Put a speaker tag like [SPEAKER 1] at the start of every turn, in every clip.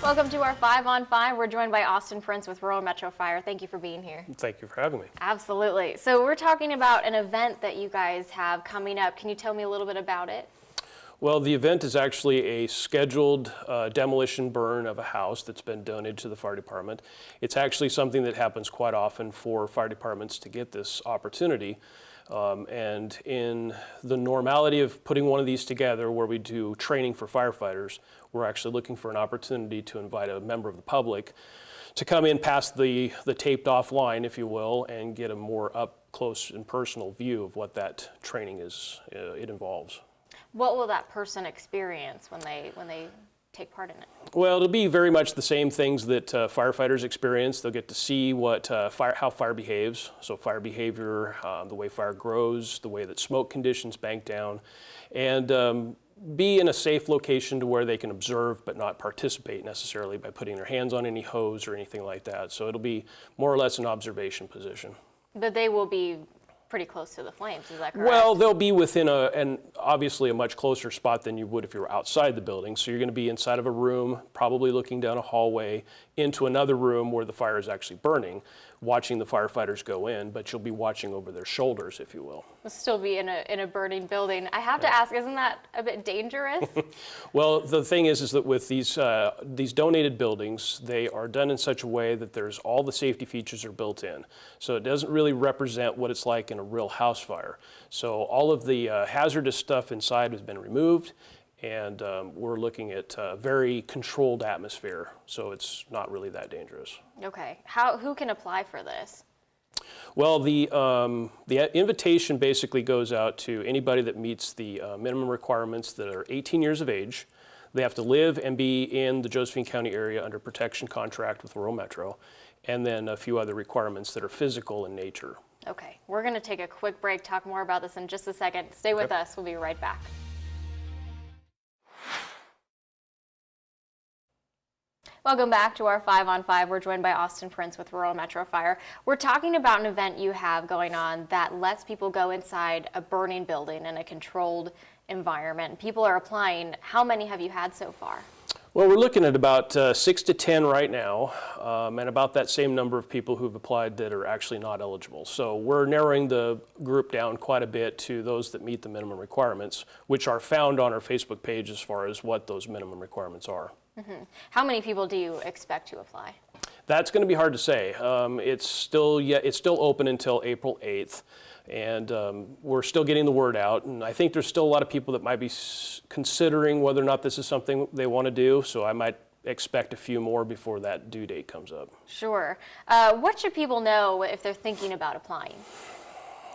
[SPEAKER 1] Welcome to our 5 on 5. We're joined by Austin Prince with Rural Metro Fire. Thank you for being here.
[SPEAKER 2] Thank you for having me.
[SPEAKER 1] Absolutely. So we're talking about an event that you guys have coming up. Can you tell me a little bit about it?
[SPEAKER 2] Well, the event is actually a scheduled demolition burn of a house that's been donated to the fire department. It's actually something that happens quite often for fire departments to get this opportunity. And in the normality of putting one of these together, where we do training for firefighters, we're actually looking for an opportunity to invite a member of the public to come in past the taped off line, if you will, and get a more up close and personal view of what that training is, it involves.
[SPEAKER 1] What will that person experience when they take part in it?
[SPEAKER 2] Well, it'll be very much the same things that firefighters experience. They'll get to see what how fire behaves, so fire behavior, the way fire grows, the way that smoke conditions bank down, and be in a safe location to where they can observe but not participate necessarily by putting their hands on any hose or anything like that. So it'll be more or less an observation position.
[SPEAKER 1] But they will be pretty close to the flames, is that correct?
[SPEAKER 2] Well, they'll be within obviously a much closer spot than you would if you were outside the building. So you're going to be inside of a room, probably looking down a hallway into another room where the fire is actually burning, watching the firefighters go in, but you'll be watching over their shoulders, if you will.
[SPEAKER 1] We'll still be in a burning building. I have to ask, isn't that a bit dangerous?
[SPEAKER 2] Well, the thing is that with these donated buildings, they are done in such a way that there's all the safety features are built in. So it doesn't really represent what it's like in a real house fire. So all of the hazardous stuff inside has been removed, and we're looking at a very controlled atmosphere, so it's not really that dangerous.
[SPEAKER 1] Okay. Who can apply for this?
[SPEAKER 2] Well, the invitation basically goes out to anybody that meets the minimum requirements that are 18 years of age. They have to live and be in the Josephine County area under protection contract with Rural Metro, and then a few other requirements that are physical in nature.
[SPEAKER 1] Okay. We're going to take a quick break, talk more about this in just a second. Stay with us. We'll be right back. Welcome back to our 5 on 5. We're joined by Austin Prince with Rural Metro Fire. We're talking about an event you have going on that lets people go inside a burning building in a controlled environment. People are applying. How many have you had so far?
[SPEAKER 2] Well, we're looking at about 6 to 10 right now, and about that same number of people who've applied that are actually not eligible. So we're narrowing the group down quite a bit to those that meet the minimum requirements, which are found on our Facebook page as far as what those minimum requirements are.
[SPEAKER 1] Mm-hmm. How many people do you expect to apply?
[SPEAKER 2] That's going to be hard to say. It's still open until April 8th. And we're still getting the word out, and I think there's still a lot of people that might be considering whether or not this is something they want to do, so I might expect a few more before that due date comes up.
[SPEAKER 1] Sure. What should people know if they're thinking about applying?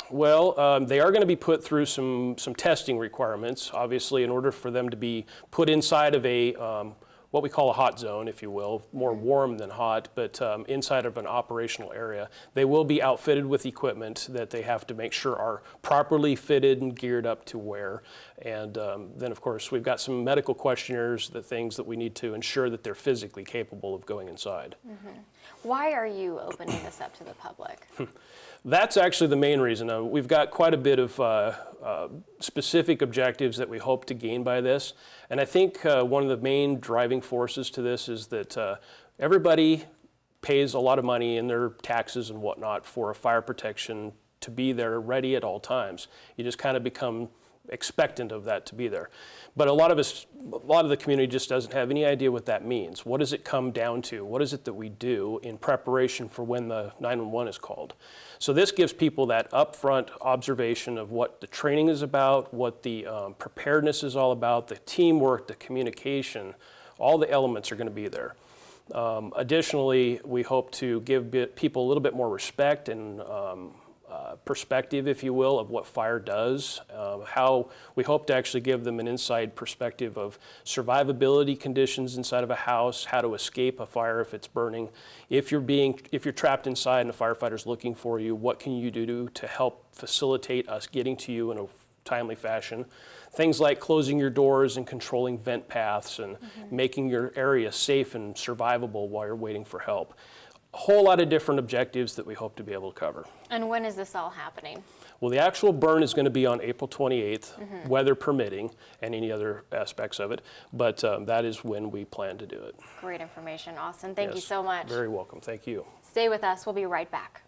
[SPEAKER 2] Well, they are going to be put through some testing requirements, obviously, in order for them to be put inside of a what we call a hot zone, if you will, more warm than hot, but inside of an operational area. They will be outfitted with equipment that they have to make sure are properly fitted and geared up to wear. And then, of course, we've got some medical questionnaires, the things that we need to ensure that they're physically capable of going inside.
[SPEAKER 1] Mm-hmm. Why are you opening this up to the public?
[SPEAKER 2] That's actually the main reason. We've got quite a bit of specific objectives that we hope to gain by this. And I think one of the main driving forces to this is that everybody pays a lot of money in their taxes and whatnot for a fire protection to be there ready at all times. You just kind of become expectant of that to be there. But a lot of the community just doesn't have any idea what that means. What does it come down to? What is it that we do in preparation for when the 911 is called? So this gives people that upfront observation of what the training is about, what the preparedness is all about, the teamwork, the communication, all the elements are going to be there. Additionally, we hope to give people a little bit more respect and perspective, if you will, of what fire does, how we hope to actually give them an inside perspective of survivability conditions inside of a house, how to escape a fire if it's burning. If you're trapped inside and a firefighter's looking for you, what can you do to help facilitate us getting to you in a timely fashion? Things like closing your doors and controlling vent paths and making your area safe and survivable while you're waiting for help. A whole lot of different objectives that we hope to be able to cover.
[SPEAKER 1] And when is this all happening?
[SPEAKER 2] Well, the actual burn is going to be on April 28th, weather permitting, and any other aspects of it. But that is when we plan to do it.
[SPEAKER 1] Great information, Austin. Thank you
[SPEAKER 2] Yes,
[SPEAKER 1] so much.
[SPEAKER 2] Very welcome. Thank you.
[SPEAKER 1] Stay with us. We'll be right back.